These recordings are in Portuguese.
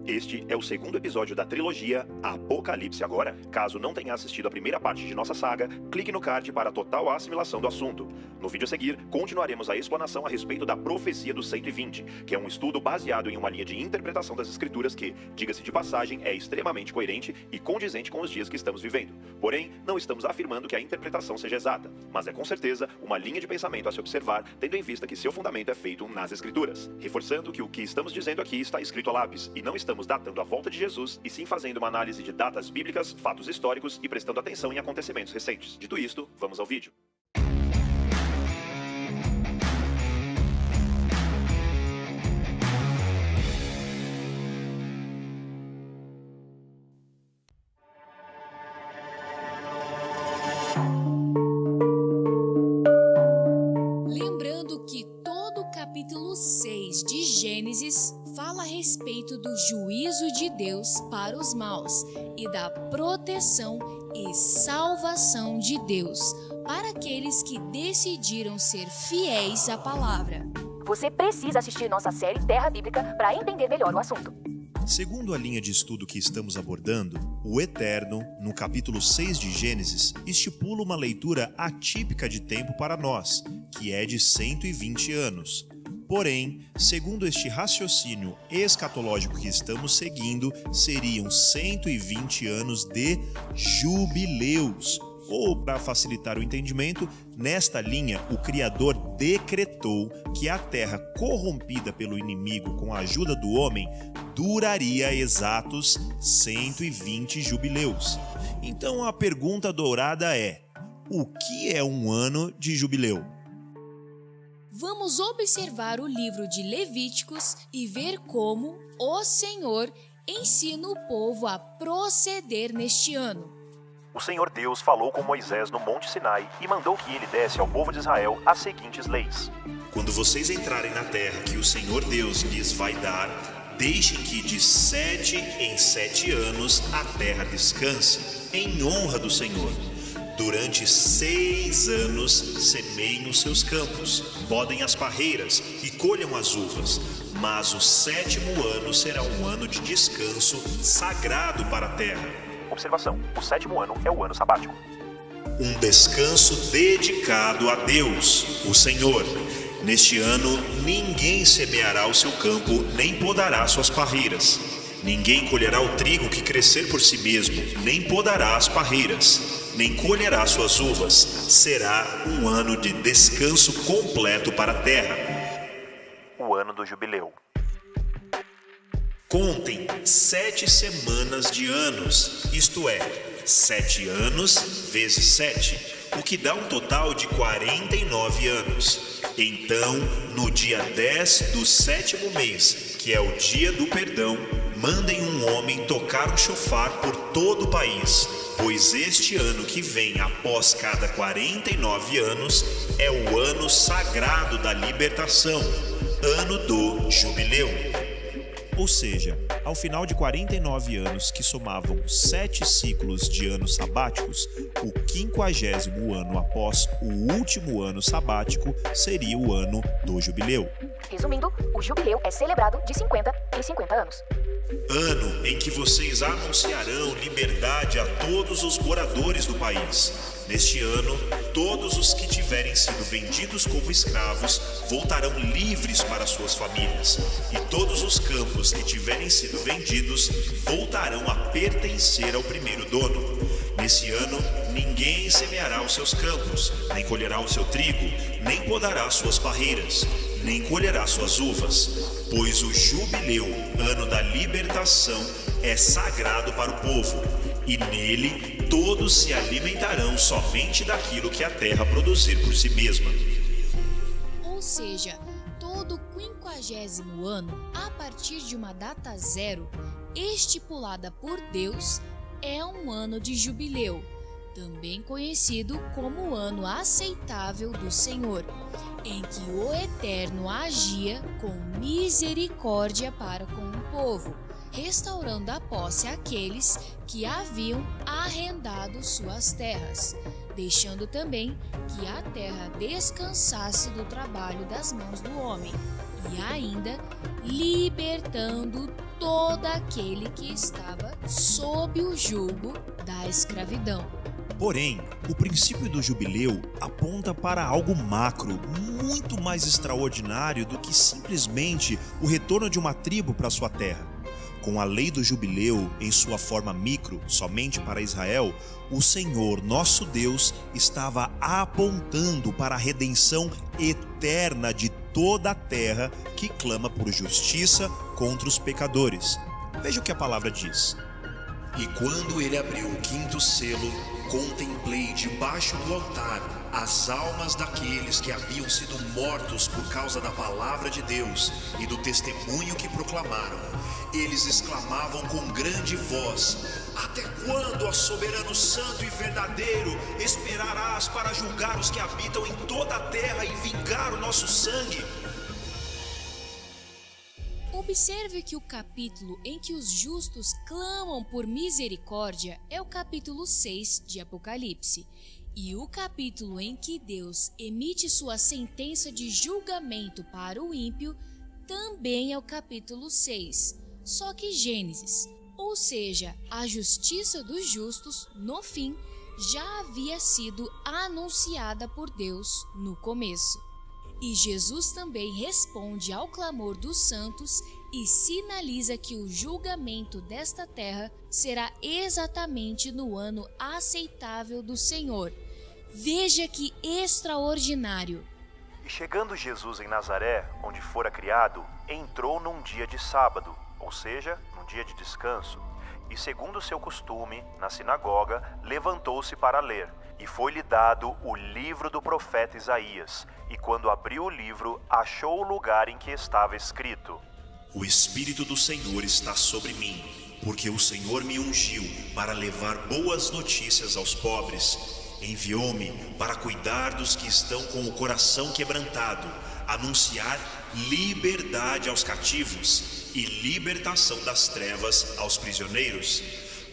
Este é o segundo episódio da trilogia Apocalipse Agora. Caso não tenha assistido a primeira parte de nossa saga, clique no card para total assimilação do assunto. No vídeo a seguir, continuaremos a explanação a respeito da profecia dos 120, que é um estudo baseado em uma linha de interpretação das escrituras que, diga-se de passagem, é extremamente coerente e condizente com os dias que estamos vivendo. Porém, não estamos afirmando que a interpretação seja exata, mas é com certeza uma linha de pensamento a se observar, tendo em vista que seu fundamento é feito nas escrituras. Reforçando que o que estamos dizendo aqui está escrito a lápis, e não estamos datando a volta de Jesus, e sim fazendo uma análise de datas bíblicas, fatos históricos e prestando atenção em acontecimentos recentes. Dito isto, vamos ao vídeo. Lembrando que todo o capítulo 6 de Gênesis fala a respeito do juízo de Deus para os maus e da proteção e salvação de Deus para aqueles que decidiram ser fiéis à palavra. Você precisa assistir nossa série Terra Bíblica para entender melhor o assunto. Segundo a linha de estudo que estamos abordando, o Eterno, no capítulo 6 de Gênesis, estipula uma leitura atípica de tempo para nós, que é de 120 anos. Porém, segundo este raciocínio escatológico que estamos seguindo, seriam 120 anos de jubileus. Ou, para facilitar o entendimento, nesta linha o Criador decretou que a terra corrompida pelo inimigo com a ajuda do homem duraria exatos 120 jubileus. Então a pergunta dourada é: o que é um ano de jubileu? Vamos observar o livro de Levíticos e ver como o Senhor ensina o povo a proceder neste ano. O Senhor Deus falou com Moisés no Monte Sinai e mandou que ele desse ao povo de Israel as seguintes leis. Quando vocês entrarem na terra que o Senhor Deus lhes vai dar, deixem que de 7 em 7 anos a terra descanse, em honra do Senhor. Durante 6 anos semeiem os seus campos, podem as parreiras e colham as uvas, mas o 7º ano será um ano de descanso sagrado para a terra. Observação: o 7º ano é o ano sabático. Um descanso dedicado a Deus, o Senhor. Neste ano, ninguém semeará o seu campo, nem podará suas parreiras. Ninguém colherá o trigo que crescer por si mesmo, nem podará as parreiras, nem colherá suas uvas. Será um ano de descanso completo para a terra. O ano do jubileu. Contem 7 semanas de anos, isto é, 7 anos vezes 7, o que dá um total de 49 anos. Então, no dia 10 do 7º mês, que é o dia do perdão, mandem um homem tocar um chofar por todo o país, pois este ano que vem após cada 49 anos é o ano sagrado da libertação, ano do jubileu. Ou seja, ao final de 49 anos que somavam 7 ciclos de anos sabáticos, o 50º ano após o último ano sabático seria o ano do jubileu. Resumindo, o jubileu é celebrado de 50 em 50 anos. Ano em que vocês anunciarão liberdade a todos os moradores do país. Neste ano, todos os que tiverem sido vendidos como escravos voltarão livres para suas famílias, e todos os campos que tiverem sido vendidos voltarão a pertencer ao primeiro dono. Nesse ano, ninguém semeará os seus campos, nem colherá o seu trigo, nem podará suas parreiras, nem colherá suas uvas, pois o jubileu, ano da libertação, é sagrado para o povo, e nele todos se alimentarão somente daquilo que a terra produzir por si mesma. Ou seja, todo 50º ano, a partir de uma data zero, estipulada por Deus, é um ano de jubileu, também conhecido como o ano aceitável do Senhor, em que o Eterno agia com misericórdia para com o povo, restaurando a posse àqueles que haviam arrendado suas terras, deixando também que a terra descansasse do trabalho das mãos do homem, e ainda libertando todo aquele que estava sob o jugo da escravidão. Porém, o princípio do jubileu aponta para algo macro, muito mais extraordinário do que simplesmente o retorno de uma tribo para sua terra. Com a lei do jubileu em sua forma micro, somente para Israel, o Senhor, nosso Deus, estava apontando para a redenção eterna de toda a terra que clama por justiça contra os pecadores. Veja o que a palavra diz. E quando ele abriu o quinto selo, contemplei debaixo do altar as almas daqueles que haviam sido mortos por causa da palavra de Deus e do testemunho que proclamaram. Eles exclamavam com grande voz: até quando, ó soberano santo e verdadeiro, esperarás para julgar os que habitam em toda a terra e vingar o nosso sangue? Observe que o capítulo em que os justos clamam por misericórdia é o capítulo 6 de Apocalipse. E o capítulo em que Deus emite sua sentença de julgamento para o ímpio também é o capítulo 6, só que Gênesis, ou seja, a justiça dos justos, no fim, já havia sido anunciada por Deus no começo. E Jesus também responde ao clamor dos santos e sinaliza que o julgamento desta terra será exatamente no ano aceitável do Senhor. Veja que extraordinário! E chegando Jesus em Nazaré, onde fora criado, entrou num dia de sábado, ou seja, num dia de descanso. E segundo seu costume, na sinagoga, levantou-se para ler. E foi-lhe dado o livro do profeta Isaías. E quando abriu o livro, achou o lugar em que estava escrito: O Espírito do Senhor está sobre mim, porque o Senhor me ungiu para levar boas notícias aos pobres. Enviou-me para cuidar dos que estão com o coração quebrantado, anunciar liberdade aos cativos e libertação das trevas aos prisioneiros,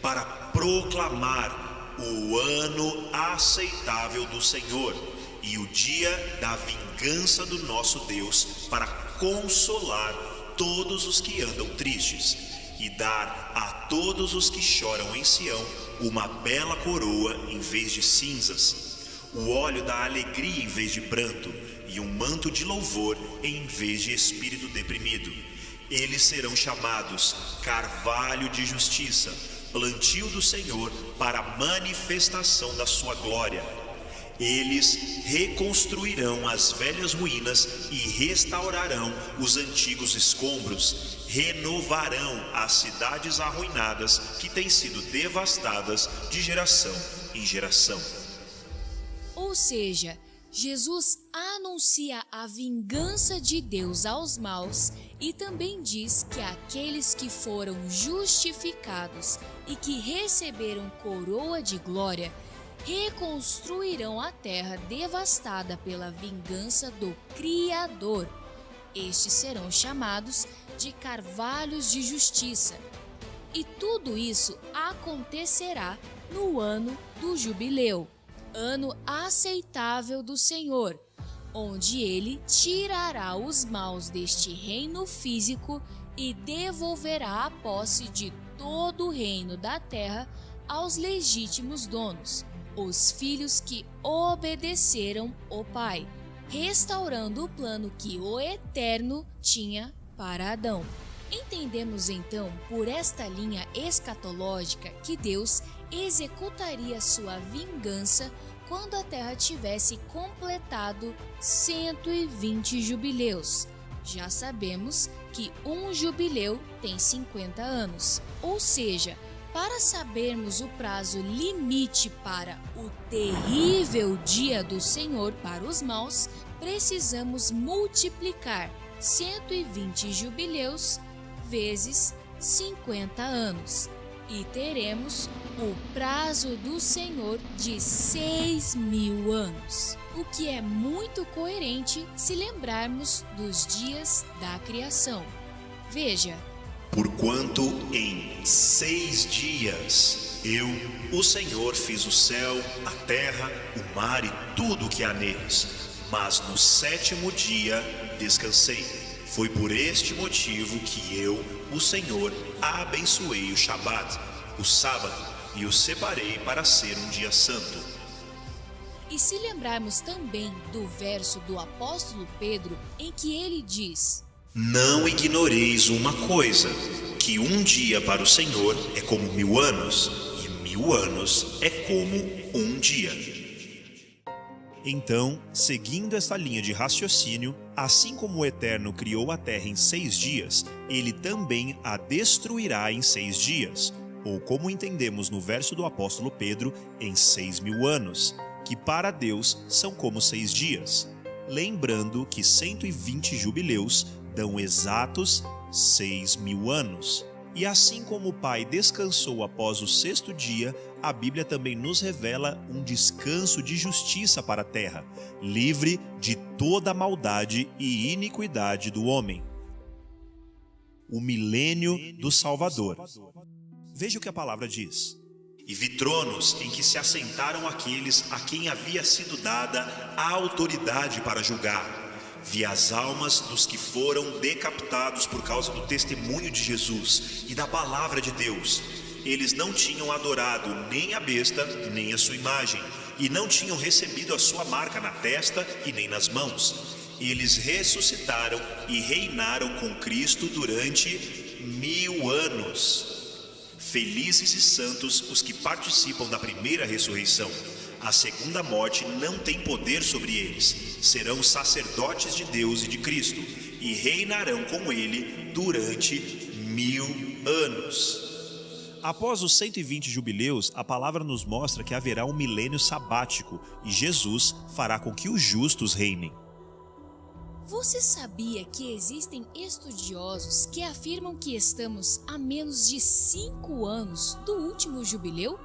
para proclamar o ano aceitável do Senhor e o dia da vingança do nosso Deus, para consolar todos os que andam tristes e dar a todos os que choram em Sião uma bela coroa em vez de cinzas, o óleo da alegria em vez de pranto e um manto de louvor em vez de espírito deprimido. Eles serão chamados carvalho de justiça, plantio do Senhor para a manifestação da sua glória. Eles reconstruirão as velhas ruínas e restaurarão os antigos escombros, renovarão as cidades arruinadas que têm sido devastadas de geração em geração. Ou seja, Jesus anuncia a vingança de Deus aos maus e também diz que aqueles que foram justificados e que receberam coroa de glória reconstruirão a terra devastada pela vingança do Criador. Estes serão chamados de carvalhos de justiça. E tudo isso acontecerá no ano do jubileu, ano aceitável do Senhor, onde ele tirará os maus deste reino físico e devolverá a posse de todo o reino da terra aos legítimos donos, os filhos que obedeceram o Pai, restaurando o plano que o Eterno tinha para Adão. Entendemos então por esta linha escatológica que Deus executaria sua vingança quando a terra tivesse completado 120 jubileus. Já sabemos que um jubileu tem 50 anos, ou seja, para sabermos o prazo limite para o terrível dia do Senhor para os maus, precisamos multiplicar 120 jubileus vezes 50 anos e teremos o prazo do Senhor de 6.000 anos, o que é muito coerente se lembrarmos dos dias da criação. Veja: Porquanto em 6 dias eu, o Senhor, fiz o céu, a terra, o mar e tudo o que há neles, mas no 7º dia descansei. Foi por este motivo que eu, o Senhor, abençoei o Shabat, o sábado, e o separei para ser um dia santo. E se lembrarmos também do verso do apóstolo Pedro, em que ele diz: Não ignoreis uma coisa, que um dia para o Senhor é como 1000 anos, e 1000 anos é como um dia. Então, seguindo esta linha de raciocínio, assim como o Eterno criou a terra em 6 dias, ele também a destruirá em 6 dias, ou como entendemos no verso do apóstolo Pedro, em 6.000 anos, que para Deus são como 6 dias. Lembrando que 120 jubileus dão exatos 6.000 anos. E assim como o Pai descansou após o 6º dia, a Bíblia também nos revela um descanso de justiça para a terra, livre de toda a maldade e iniquidade do homem. O milênio do Salvador. Veja o que a palavra diz. E vi tronos em que se assentaram aqueles a quem havia sido dada a autoridade para julgar. Vi as almas dos que foram decapitados por causa do testemunho de Jesus e da palavra de Deus. Eles não tinham adorado nem a besta, nem a sua imagem, e não tinham recebido a sua marca na testa e nem nas mãos. Eles ressuscitaram e reinaram com Cristo durante 1000 anos. Felizes e santos os que participam da primeira ressurreição. A segunda morte não tem poder sobre eles. Serão sacerdotes de Deus e de Cristo, e reinarão com ele durante 1000 anos. Após os 120 jubileus, a palavra nos mostra que haverá um milênio sabático, e Jesus fará com que os justos reinem. Você sabia que existem estudiosos que afirmam que estamos a menos de 5 anos do último jubileu?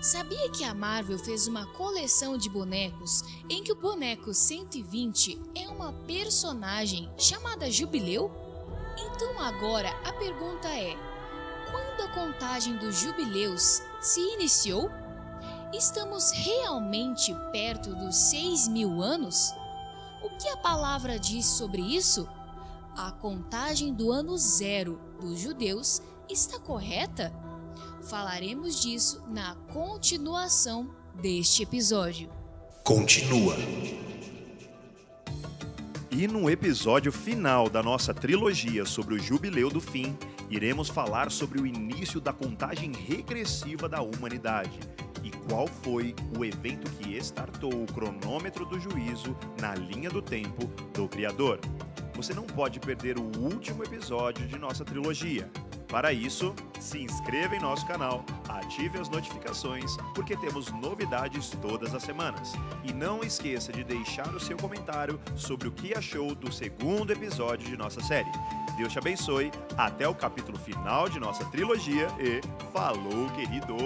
Sabia que a Marvel fez uma coleção de bonecos em que o boneco 120 é uma personagem chamada Jubileu? Então agora a pergunta é: quando a contagem dos jubileus se iniciou? Estamos realmente perto dos 6.000 anos? O que a palavra diz sobre isso? A contagem do ano 0 dos judeus está correta? Falaremos disso na continuação deste episódio. Continua. E no episódio final da nossa trilogia sobre o Jubileu do Fim, iremos falar sobre o início da contagem regressiva da humanidade e qual foi o evento que estartou o cronômetro do juízo na linha do tempo do Criador. Você não pode perder o último episódio de nossa trilogia. Para isso, se inscreva em nosso canal, ative as notificações, porque temos novidades todas as semanas. E não esqueça de deixar o seu comentário sobre o que achou do segundo episódio de nossa série. Deus te abençoe, até o capítulo final de nossa trilogia e falou, querido!